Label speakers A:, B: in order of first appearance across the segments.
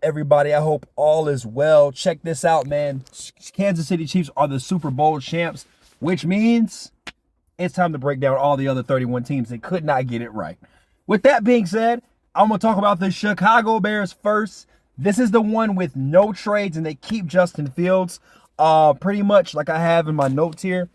A: everybody? I hope all is well. Check this out, man. Kansas City Chiefs are the Super Bowl champs, which means it's time to break down all the other 31 teams that could not get it right. With that being said, I'm going to talk about the Chicago Bears first. This is the one with no trades, and they keep Justin Fields. Pretty much like I have in my notes here.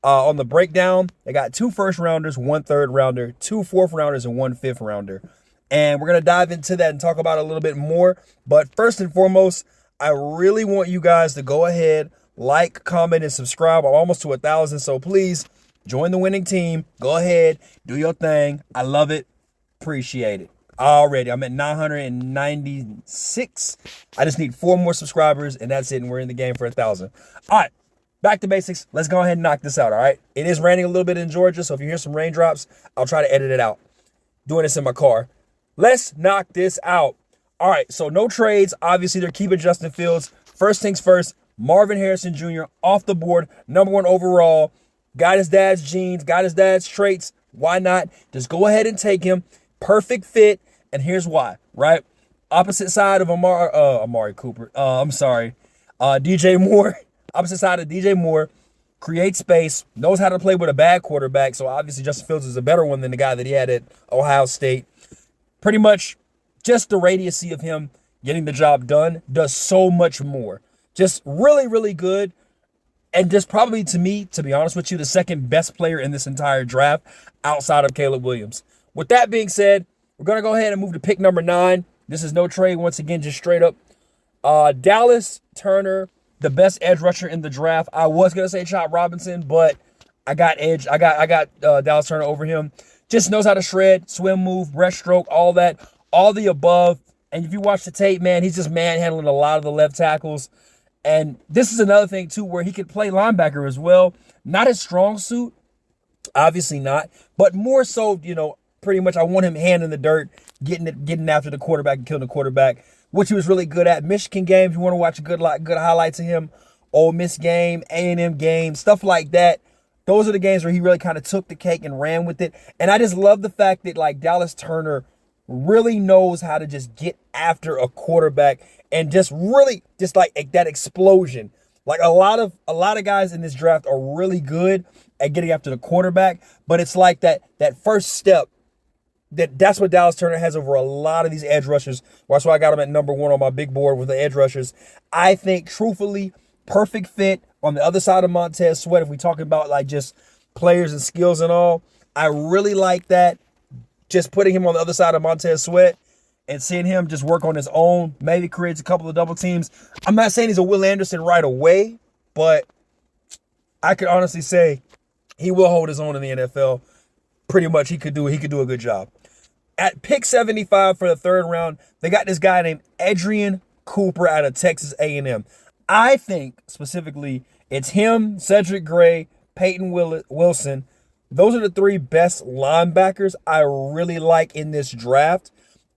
A: On the breakdown, they got 2 first-rounders, 1 third-rounder, 2 fourth-rounders, and 1 fifth-rounder. And we're going to dive into that and talk about it a little bit more. But first and foremost, I really want you guys to go ahead, like, comment, and subscribe. I'm almost to 1,000, so please join the winning team. Go ahead, do your thing. I love it. Appreciate it. Already, I'm at 996. I just need 4 more subscribers, and that's it, and we're in the game for 1,000. All right. Back to basics. Let's go ahead and knock this out, all right? It is raining a little bit in Georgia, so if you hear some raindrops, I'll try to edit it out. Doing this in my car. Let's knock this out. All right, so no trades. Obviously, they're keeping Justin Fields. First things first, Marvin Harrison Jr. off the board, #1 overall. Got his dad's genes, got his dad's traits. Why not? Just go ahead and take him. Perfect fit, and here's why, right? Opposite side of Amari Cooper. DJ Moore. Opposite side of DJ Moore, creates space, knows how to play with a bad quarterback. So obviously Justin Fields is a better one than the guy that he had at Ohio State. Pretty much just the radiussy of him getting the job done does so much more. Just really, really good. And just probably to me, to be honest with you, the second best player in this entire draft outside of Caleb Williams. With that being said, we're going to go ahead and move to pick number 9. This is no trade. Once again, just straight up. Dallas Turner, the best edge rusher in the draft. I was gonna say Chop Robinson, but I got Dallas Turner over him. Just knows how to shred, swim move, breaststroke, all that, all the above. And if you watch the tape, man, he's just manhandling a lot of the left tackles. And this is another thing too, where he could play linebacker as well. Not his strong suit, obviously not, but more so, pretty much I want him hand in the dirt, getting after the quarterback and killing the quarterback, which he was really good at. Michigan games, you want to watch good highlights of him. Ole Miss game, A&M game, stuff like that. Those are the games where he really kind of took the cake and ran with it. And I just love the fact that Dallas Turner really knows how to just get after a quarterback and just really that explosion. A lot of guys in this draft are really good at getting after the quarterback, but it's like that first step. That's what Dallas Turner has over a lot of these edge rushers. That's why I got him at #1 on my big board with the edge rushers. I think, truthfully, perfect fit on the other side of Montez Sweat. If we talk about just players and skills and all, I really like that. Just putting him on the other side of Montez Sweat and seeing him just work on his own, maybe creates a couple of double teams. I'm not saying he's a Will Anderson right away, but I could honestly say he will hold his own in the NFL. Pretty much he could do a good job. At pick 75 for the 3rd round, they got this guy named Adrian Cooper out of Texas A&M. I think specifically it's him, Cedric Gray, Peyton Wilson. Those are the 3 best linebackers I really like in this draft.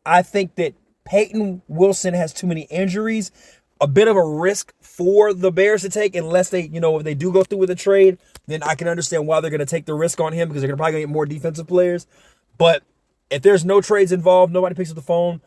A: I think that Peyton Wilson has too many injuries, a bit of a risk for the Bears to take unless they, if they do go through with a trade, then I can understand why they're going to take the risk on him because they're probably going to get more defensive players. But if there's no trades involved, nobody picks up the phone,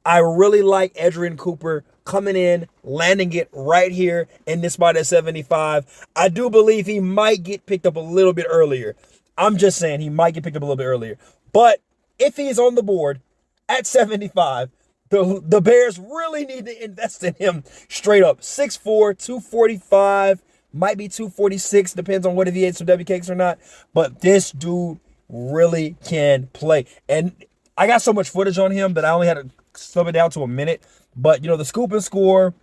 A: I really like Adrian Cooper coming in, landing it right here in this spot at 75. I do believe he might get picked up a little bit earlier. I'm just saying he might get picked up a little bit earlier. But if he's on the board at 75, the Bears really need to invest in him straight up. 6'4", 245, might be 246, depends on what if he ate some W cakes or not. But this dude really can play. And I got so much footage on him that I only had to slim it down to a minute. But, the scoop and score,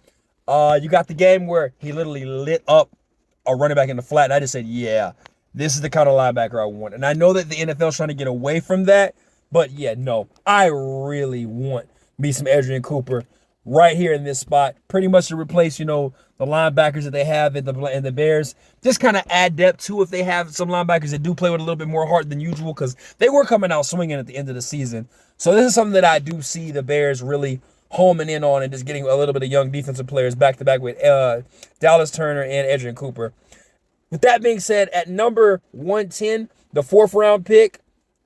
A: you got the game where he literally lit up a running back in the flat. And I just said, yeah, this is the kind of linebacker I want. And I know that the NFL is trying to get away from that. But, yeah, no, I really want me some Adrian Cooper right here in this spot. Pretty much to replace, the linebackers that they have in the Bears. Just kind of add depth, too, if they have some linebackers that do play with a little bit more heart than usual because they were coming out swinging at the end of the season. So this is something that I do see the Bears really homing in on and just getting a little bit of young defensive players back-to-back with Dallas Turner and Adrian Cooper. With that being said, at number 110, the 4th round pick,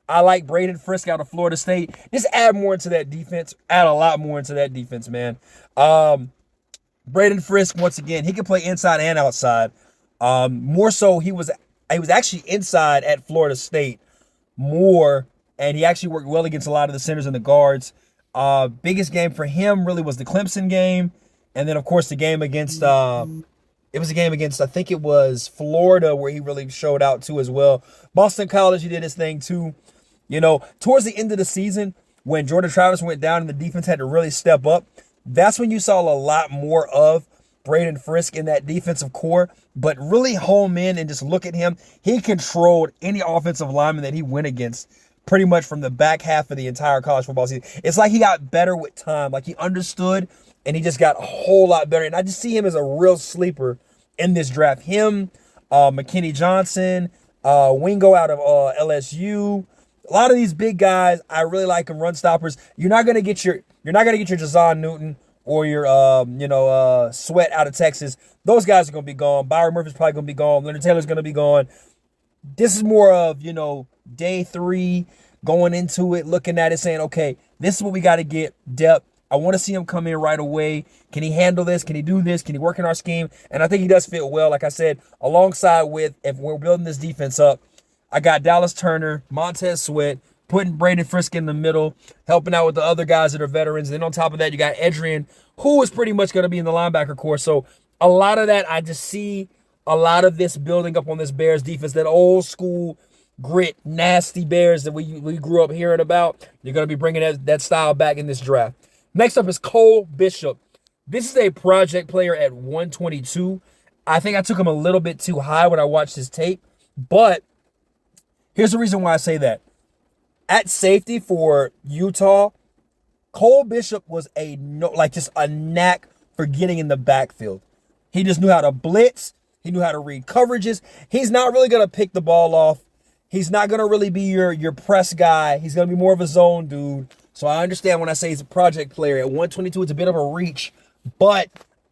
A: I like Braden Frisk out of Florida State. Just add more into that defense. Add a lot more into that defense, man. Braden Frisk, once again, he can play inside and outside. More so, he was actually inside at Florida State more, and he actually worked well against a lot of the centers and the guards. Biggest game for him really was the Clemson game, and then of course the game against it was a game against, I think it was Florida, where he really showed out too as well. Boston College, he did his thing too. You know, towards the end of the season, when Jordan Travis went down and the defense had to really step up, that's when you saw a lot more of Braden Frisk in that defensive core. But really home in and just look at him. He controlled any offensive lineman that he went against pretty much from the back half of the entire college football season. It's like he got better with time. Like he understood, and he just got a whole lot better. And I just see him as a real sleeper in this draft. Him, McKinney Johnson, Wingo out of LSU. A lot of these big guys, I really like them, run stoppers. You're not gonna get your Jazon Newton or your Sweat out of Texas. Those guys are gonna be gone. Byron Murphy's probably gonna be gone. Leonard Taylor's gonna be gone. This is more of, day 3, going into it, looking at it, saying, okay, this is what we got to get, depth. I want to see him come in right away. Can he handle this? Can he do this? Can he work in our scheme? And I think he does fit well, like I said, alongside with, if we're building this defense up, I got Dallas Turner, Montez Sweat, putting Braden Frisk in the middle, helping out with the other guys that are veterans. And then on top of that, you got Edrian, who is pretty much going to be in the linebacker core. So a lot of that, I just see a lot of this building up on this Bears defense, that old school grit, nasty Bears that we grew up hearing about. You're going to be bringing that style back in this draft. Next up is Cole Bishop. This is a project player at 122. I think I took him a little bit too high when I watched his tape, but here's the reason why I say that. At safety for Utah, Cole Bishop was just a knack for getting in the backfield. He just knew how to blitz. He knew how to read coverages. He's not really going to pick the ball off. He's not going to really be your press guy. He's going to be more of a zone dude. So I understand when I say he's a project player. At 122, it's a bit of a reach. But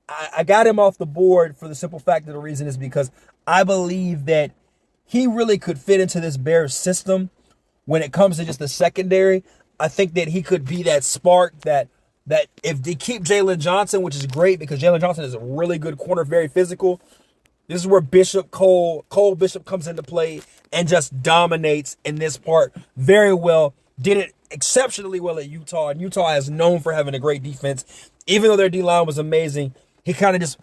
A: I got him off the board for the simple fact that the reason is because I believe that he really could fit into this Bears system when it comes to just the secondary. I think that he could be that spark that if they keep Jalen Johnson, which is great because Jalen Johnson is a really good corner, very physical. This is where Cole Bishop comes into play and just dominates in this part very well. Did it exceptionally well at Utah, and Utah is known for having a great defense. Even though their D-line was amazing, he kind of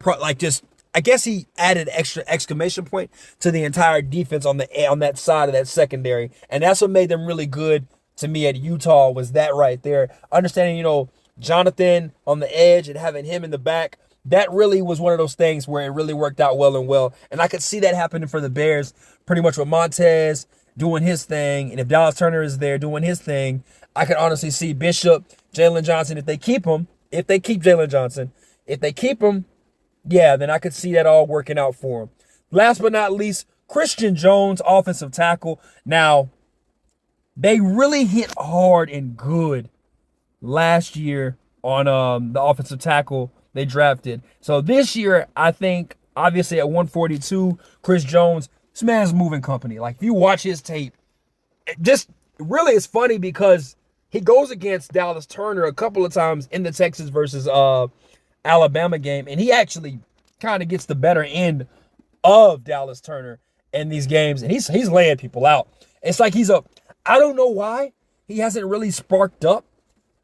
A: I guess he added extra exclamation point to the entire defense on that side of that secondary, and that's what made them really good to me at Utah, was that right there. Understanding, Jonathan on the edge and having him in the back, that really was one of those things where it really worked out well. And I could see that happening for the Bears pretty much with Montez doing his thing. And if Dallas Turner is there doing his thing, I could honestly see Bishop, Jalen Johnson, if they keep Jalen Johnson, then I could see that all working out for him. Last but not least, Christian Jones, offensive tackle. Now, they really hit hard and good last year on the offensive tackle they drafted. So this year, I think, obviously at 142, Chris Jones, this man's moving company. Like, if you watch his tape, it just really is funny because he goes against Dallas Turner a couple of times in the Texas versus Alabama game, and he actually kind of gets the better end of Dallas Turner in these games, and he's laying people out. It's like I don't know why he hasn't really sparked up,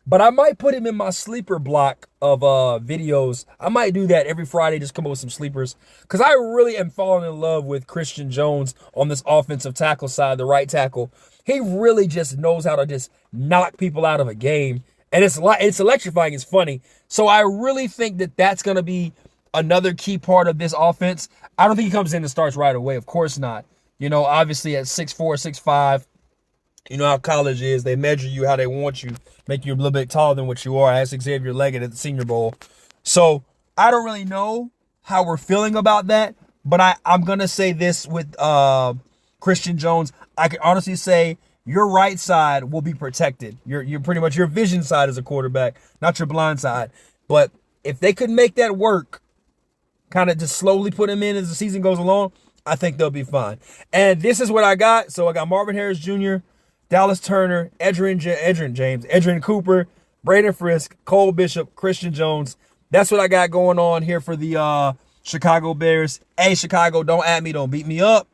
A: but I might put him in my sleeper block of videos. I might do that every Friday, just come up with some sleepers, because I really am falling in love with Christian Jones on this offensive tackle side, the right tackle. He really just knows how to just knock people out of a game, and it's electrifying. It's funny. So I really think that that's going to be another key part of this offense. I don't think he comes in and starts right away. Of course not. Obviously at 6'4", 6'5", you know how college is. They measure you how they want you, make you a little bit taller than what you are. I asked Xavier Leggett at the Senior Bowl. So I don't really know how we're feeling about that, but I'm going to say this with Christian Jones. I can honestly say your right side will be protected. You're pretty much your vision side as a quarterback, not your blind side. But if they could make that work, kind of just slowly put him in as the season goes along, I think they'll be fine. And this is what I got. So I got Marvin Harris Jr., Dallas Turner, Edgerrin Cooper, Braden Frisk, Cole Bishop, Christian Jones. That's what I got going on here for the Chicago Bears. Hey, Chicago, don't at me. Don't beat me up.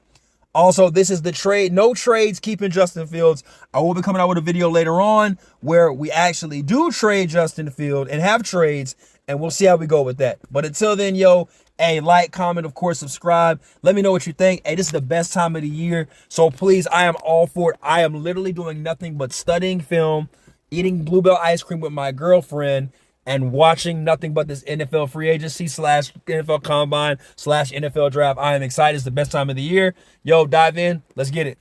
A: Also, this is the trade. No trades keeping Justin Fields. I will be coming out with a video later on where we actually do trade Justin Fields and have trades, and we'll see how we go with that. But until then, yo, hey, like, comment, of course, subscribe. Let me know what you think. Hey, this is the best time of the year. So please, I am all for it. I am literally doing nothing but studying film, eating Bluebell ice cream with my girlfriend, and watching nothing but this NFL free agency / NFL combine / NFL draft. I am excited. It's the best time of the year. Yo, dive in. Let's get it.